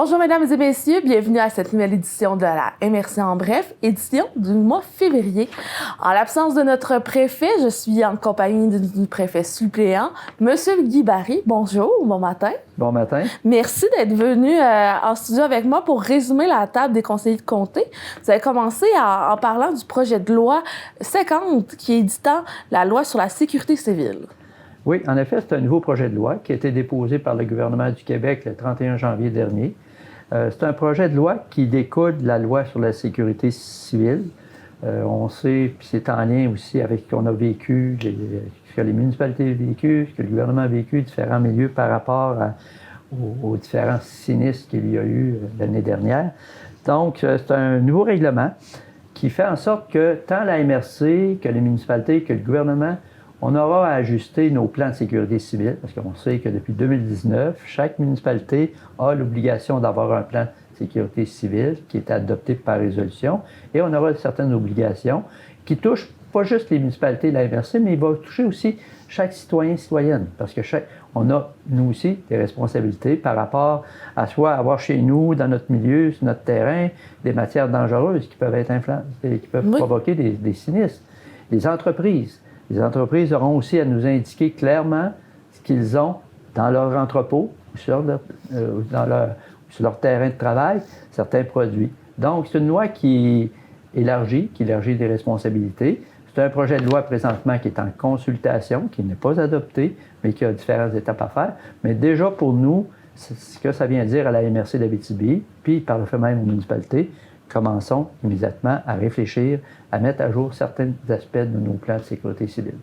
Bonjour mesdames et messieurs, bienvenue à cette nouvelle édition de la MRC en bref, édition du mois février. En l'absence de notre préfet, je suis en compagnie du préfet suppléant, Monsieur Guy Barry. Bonjour, bon matin. Bon matin. Merci d'être venu en studio avec moi pour résumer la table des conseillers de comté. Vous avez commencé en parlant du projet de loi 50 qui est éditant la loi sur la sécurité civile. Oui, en effet, c'est un nouveau projet de loi qui a été déposé par le gouvernement du Québec le 31 janvier dernier. C'est un projet de loi qui découle de la loi sur la sécurité civile. On sait, puis c'est en lien aussi avec ce qu'on a vécu, ce que les municipalités ont vécu, ce que le gouvernement a vécu, différents milieux par rapport aux différents sinistres qu'il y a eu l'année dernière. Donc, c'est un nouveau règlement qui fait en sorte que tant la MRC, que les municipalités, que le gouvernement, on aura à ajuster nos plans de sécurité civile, parce qu'on sait que depuis 2019, chaque municipalité a l'obligation d'avoir un plan de sécurité civile qui est adopté par résolution, et on aura certaines obligations qui touchent pas juste les municipalités de la MRC, mais il va toucher aussi chaque citoyen et citoyenne, parce que on a, nous aussi, des responsabilités par rapport à soit avoir chez nous, dans notre milieu, sur notre terrain, des matières dangereuses qui peuvent être qui peuvent provoquer des sinistres. Les entreprises auront aussi à nous indiquer clairement ce qu'ils ont dans leur entrepôt ou sur leur terrain de travail, certains produits. Donc, c'est une loi qui élargit des responsabilités. C'est un projet de loi présentement qui est en consultation, qui n'est pas adopté, mais qui a différentes étapes à faire. Mais déjà, pour nous, c'est ce que ça vient dire à la MRC d'Abitibi, puis par le fait même aux municipalités, commençons immédiatement à réfléchir, à mettre à jour certains aspects de nos plans de sécurité civile.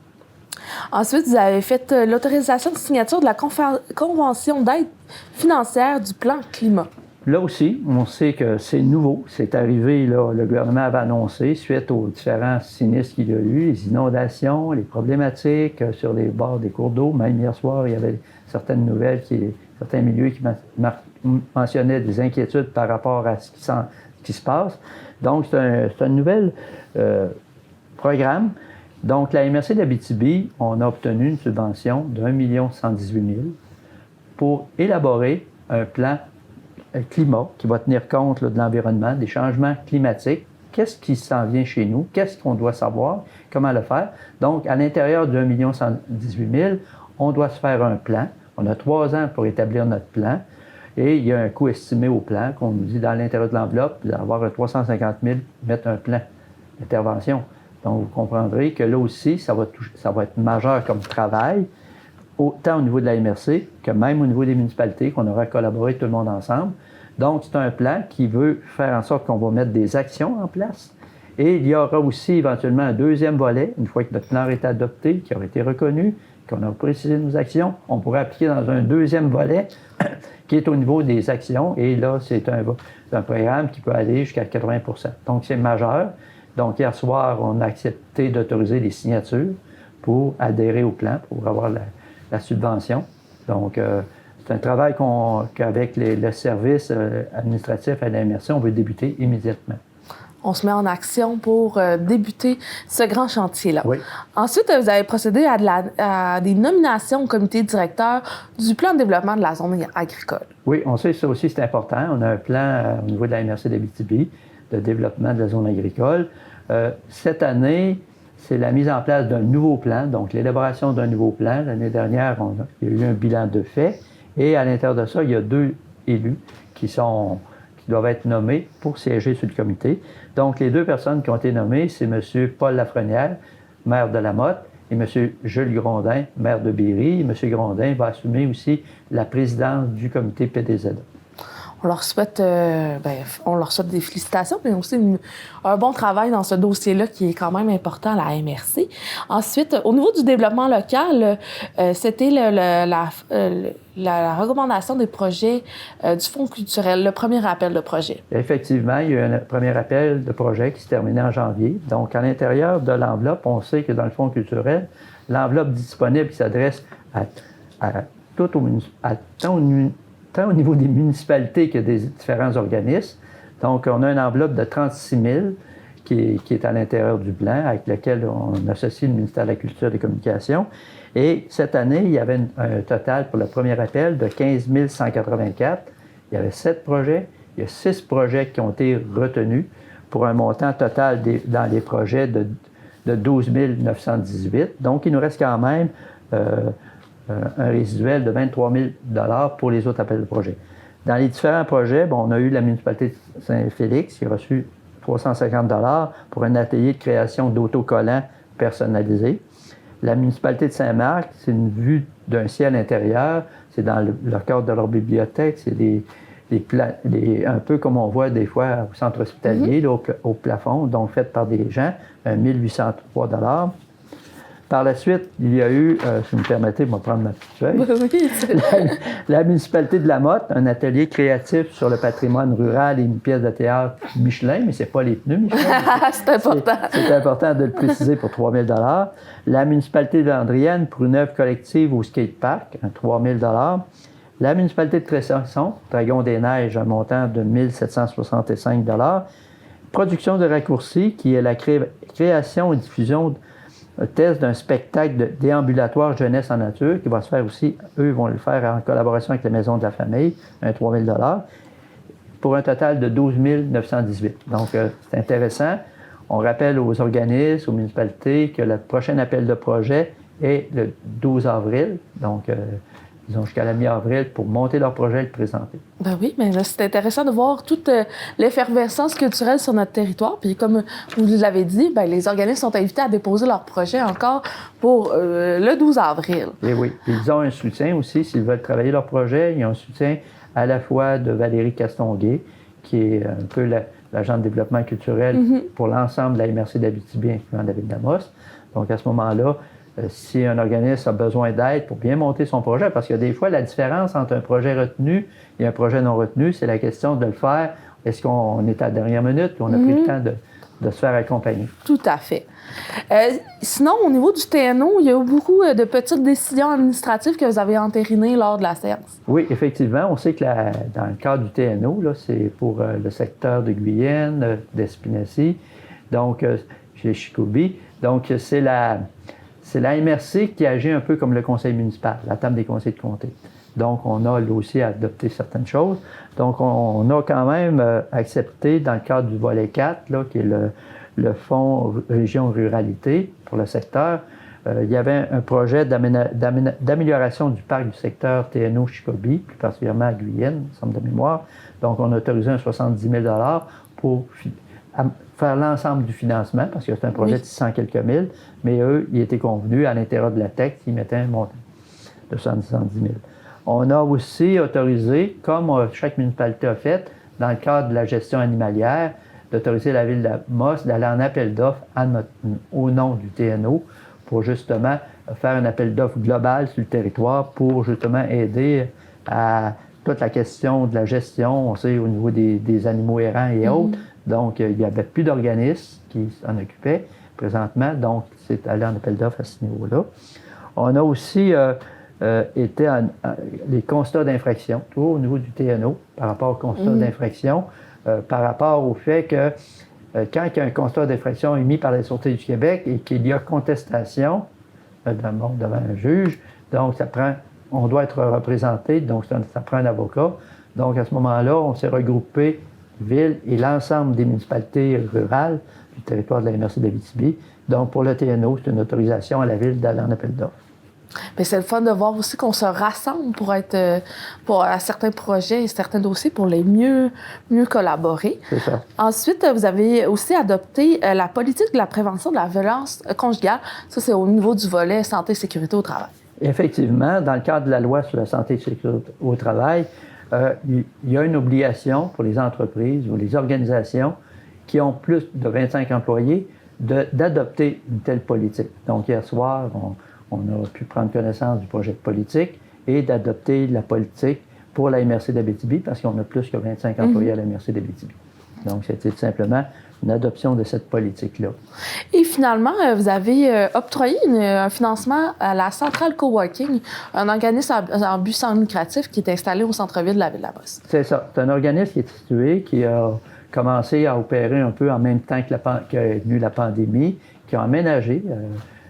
Ensuite, vous avez fait l'autorisation de signature de la Convention d'aide financière du plan climat. Là aussi, on sait que c'est nouveau. C'est arrivé, là, le gouvernement avait annoncé, suite aux différents sinistres qu'il y a eu, les inondations, les problématiques sur les bords des cours d'eau. Même hier soir, il y avait certaines nouvelles, certains milieux qui mentionnaient des inquiétudes par rapport à ce qui se passe. Donc, c'est un nouvel programme. Donc, la MRC d'Abitibi, on a obtenu une subvention de 1 118 000 pour élaborer un plan climat qui va tenir compte là, de l'environnement, des changements climatiques. Qu'est-ce qui s'en vient chez nous? Qu'est-ce qu'on doit savoir? Comment le faire? Donc, à l'intérieur de 1 118 000, on doit se faire un plan. On a 3 ans pour établir notre plan. Et il y a un coût estimé au plan qu'on nous dit dans l'intérieur de l'enveloppe, d'avoir 350 000, mettre un plan d'intervention. Donc, vous comprendrez que là aussi, ça va être majeur comme travail, autant au niveau de la MRC que même au niveau des municipalités, qu'on aura collaboré tout le monde ensemble. Donc, c'est un plan qui veut faire en sorte qu'on va mettre des actions en place. Et il y aura aussi éventuellement un deuxième volet, une fois que notre plan est adopté, qui aura été reconnu, qu'on a précisé nos actions, on pourrait appliquer dans un deuxième volet qui est au niveau des actions. Et là, c'est un programme qui peut aller jusqu'à 80 %. Donc, c'est majeur. Donc, hier soir, on a accepté d'autoriser les signatures pour adhérer au plan, pour avoir la subvention. Donc, c'est un travail qu'avec le service administratif à la MRC, on veut débuter immédiatement. On se met en action pour débuter ce grand chantier-là. Oui. Ensuite, vous avez procédé à des nominations au comité directeur du plan de développement de la zone agricole. Oui, on sait que ça aussi, c'est important. On a un plan au niveau de la MRC d'Abitibi de développement de la zone agricole. Cette année, c'est la mise en place d'un nouveau plan, donc l'élaboration d'un nouveau plan. L'année dernière, il y a eu un bilan de fait. Et à l'intérieur de ça, il y a 2 élus qui doivent être nommés pour siéger sur le comité. Donc, les 2 personnes qui ont été nommées, c'est M. Paul Lafrenière, maire de Lamotte, et M. Jules Grondin, maire de Berry. M. Grondin va assumer aussi la présidence du comité PDZ. On leur souhaite des félicitations, mais aussi un bon travail dans ce dossier-là qui est quand même important à la MRC. Ensuite, au niveau du développement local, c'était la recommandation des projets du Fonds culturel, le premier appel de projet. Effectivement, il y a eu un premier appel de projet qui se terminait en janvier. Donc, à l'intérieur de l'enveloppe, on sait que dans le Fonds culturel, l'enveloppe disponible qui s'adresse tant au niveau des municipalités que des différents organismes. Donc, on a une enveloppe de 36 000 qui est à l'intérieur du plan, avec lequel on associe le ministère de la Culture et des Communications. Et cette année, il y avait un total pour le premier appel de 15 184 Il y avait 7 projets. Il y a 6 projets qui ont été retenus pour un montant total dans les projets de 12 918. Donc, il nous reste quand même un résiduel de 23 000 pour les autres appels de projets. Dans les différents projets, on a eu la municipalité de Saint-Félix qui a reçu 350 pour un atelier de création d'autocollants personnalisés. La municipalité de Saint-Marc, c'est une vue d'un ciel intérieur. C'est dans le cadre de leur bibliothèque. C'est un peu comme on voit des fois au centre hospitalier, là, au plafond, donc fait par des gens, 1 803 Par la suite, il y a eu, si vous me permettez, je vais prendre ma petite feuille. La municipalité de Lamotte, un atelier créatif sur le patrimoine rural et une pièce de théâtre Michelin, mais ce n'est pas les pneus Michelin. C'est important. C'est important de le préciser pour 3 000 La municipalité d'Andrienne pour une œuvre collective au skatepark, 3 000 La municipalité de Tresson, Dragon-des-Neiges, un montant de 1 765 Production de raccourcis, qui est la création et diffusion test d'un spectacle déambulatoire jeunesse en nature qui va se faire aussi, eux vont le faire en collaboration avec la Maison de la Famille, un 3 000 pour un total de 12 918. Donc, c'est intéressant. On rappelle aux organismes, aux municipalités que le prochain appel de projet est le 12 avril. Donc, ils ont jusqu'à la mi-avril pour monter leur projet et le présenter. Ben oui, mais c'est intéressant de voir toute l'effervescence culturelle sur notre territoire. Puis comme vous l'avez dit, ben, les organismes sont invités à déposer leur projet encore pour le 12 avril. Et oui, ils ont un soutien aussi, s'ils veulent travailler leur projet, ils ont un soutien à la fois de Valérie Castonguay, qui est un peu l'agent de développement culturel pour l'ensemble de la MRC d'Abitibi, incluant David Damos. Donc à ce moment-là, si un organisme a besoin d'aide pour bien monter son projet, parce qu'il y a des fois la différence entre un projet retenu et un projet non retenu, c'est la question de le faire. Est-ce qu'on est à la dernière minute ou on a pris le temps de se faire accompagner? Tout à fait. Sinon, au niveau du TNO, il y a eu beaucoup de petites décisions administratives que vous avez entérinées lors de la séance. Oui, effectivement. On sait que dans le cadre du TNO, là, c'est pour le secteur de Guyenne, d'Espinacy, donc chez Chicobi. Donc, c'est la MRC qui agit un peu comme le conseil municipal, la table des conseils de comté. Donc, on a là aussi adopté certaines choses. Donc, on a quand même accepté, dans le cadre du volet 4, là, qui est le Fonds Région Ruralité pour le secteur, il y avait un projet d'amélioration du parc du secteur TNO-Chicobi, plus particulièrement à Guyenne, il me semble de mémoire. Donc, on a autorisé un 70 000 pour faire l'ensemble du financement, parce que c'est un projet de 600 quelques mille, mais eux, il était convenu à l'intérieur de la TEC qu'ils mettaient un montant de 70 000. On a aussi autorisé, comme chaque municipalité a fait, dans le cadre de la gestion animalière, d'autoriser la ville de Amos d'aller en appel d'offres au nom du TNO pour justement faire un appel d'offres global sur le territoire pour justement aider à toute la question de la gestion, on sait, au niveau des animaux errants et autres. Donc, il n'y avait plus d'organismes qui s'en occupaient présentement, donc c'est allé en appel d'offres à ce niveau-là. On a aussi été les constats d'infraction, toujours au niveau du TNO, par rapport aux constats d'infraction, par rapport au fait que quand il y a un constat d'infraction émis par la Sûreté du Québec et qu'il y a contestation devant un juge, donc on doit être représenté, donc ça prend un avocat. Donc à ce moment-là, on s'est regroupé, ville et l'ensemble des municipalités rurales du territoire de la MRC d'Abitibi. Donc pour le TNO, c'est une autorisation à la ville d'aller en appel d'offres. Bien, c'est le fun de voir aussi qu'on se rassemble à certains projets et certains dossiers pour les mieux collaborer. C'est ça. Ensuite, vous avez aussi adopté la politique de la prévention de la violence conjugale. Ça, c'est au niveau du volet santé et sécurité au travail. Effectivement, dans le cadre de la loi sur la santé et la sécurité au travail, il y a une obligation pour les entreprises ou les organisations qui ont plus de 25 employés d'adopter une telle politique. Donc, hier soir, on a pu prendre connaissance du projet de politique et d'adopter la politique pour la MRC d'Abitibi parce qu'on a plus que 25 employés à la MRC d'Abitibi. Donc, c'était tout simplement une adoption de cette politique-là. Et finalement, vous avez octroyé un financement à la Centrale Coworking, un organisme en but sans lucratif qui est installé au centre-ville de la ville de Amos. C'est ça. C'est un organisme qui est situé, qui a commencé à opérer un peu en même temps qu'est venue la pandémie, qui a aménagé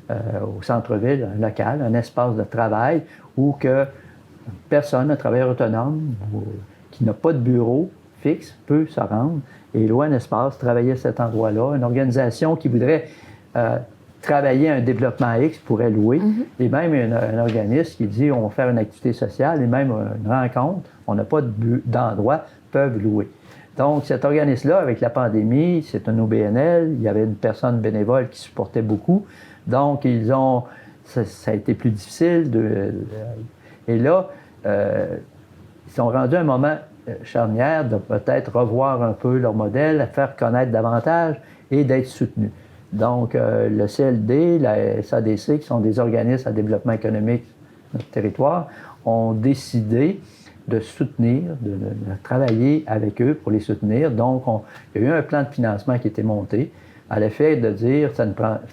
au centre-ville local un espace de travail où que personne, un travailleur autonome qui n'a pas de bureau fixe peut se rendre. Et Loin Espace travaillait à cet endroit-là. Une organisation qui voudrait travailler un développement X pourrait louer. Et même un organisme qui dit on va faire une activité sociale et même une rencontre, on n'a pas d'endroit, peuvent louer. Donc, cet organisme-là, avec la pandémie, c'est un OBNL, il y avait une personne bénévole qui supportait beaucoup. Donc, ça a été plus difficile. Et là, ils sont rendus à un moment charnière de peut-être revoir un peu leur modèle, faire connaître davantage et d'être soutenus. Donc, le CLD, la SADC, qui sont des organismes à développement économique de notre territoire, ont décidé de soutenir, de travailler avec eux pour les soutenir. Donc, il y a eu un plan de financement qui a été monté à l'effet de dire que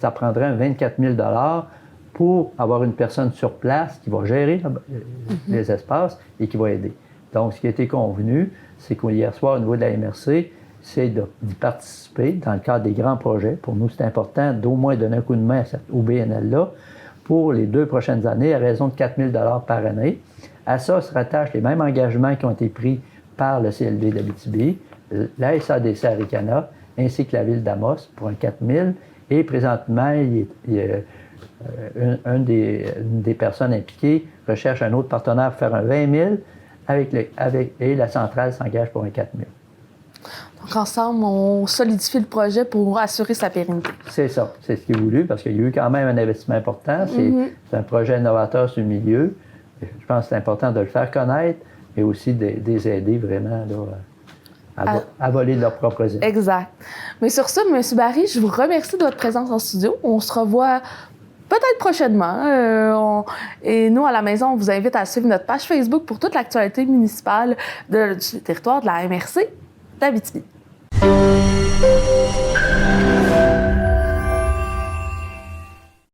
ça prendrait un 24 000 $ pour avoir une personne sur place qui va gérer les espaces et qui va aider. Donc, ce qui a été convenu, c'est qu'hier soir, au niveau de la MRC, c'est d'y participer dans le cadre des grands projets. Pour nous, c'est important d'au moins donner un coup de main à cette OBNL-là pour les 2 prochaines années à raison de 4 000 $ par année. À ça se rattachent les mêmes engagements qui ont été pris par le CLD d'Abitibi, la SADC Aricana, ainsi que la ville d'Amos pour un 4 000. Et présentement, une des personnes impliquées recherche un autre partenaire pour faire un 20 000 et la centrale s'engage pour un 4 000. Donc, ensemble, on solidifie le projet pour assurer sa pérennité. C'est ça. C'est ce qui est voulu parce qu'il y a eu quand même un investissement important. C'est un projet innovateur sur le milieu. Je pense que c'est important de le faire connaître, mais aussi de les aider vraiment là, à voler de leurs propres ailes. Exact. Mais sur ça, M. Barry, je vous remercie de votre présence en studio. On se revoit peut-être prochainement. Et nous, à la maison, on vous invite à suivre notre page Facebook pour toute l'actualité municipale du territoire de la MRC d'Abitibi.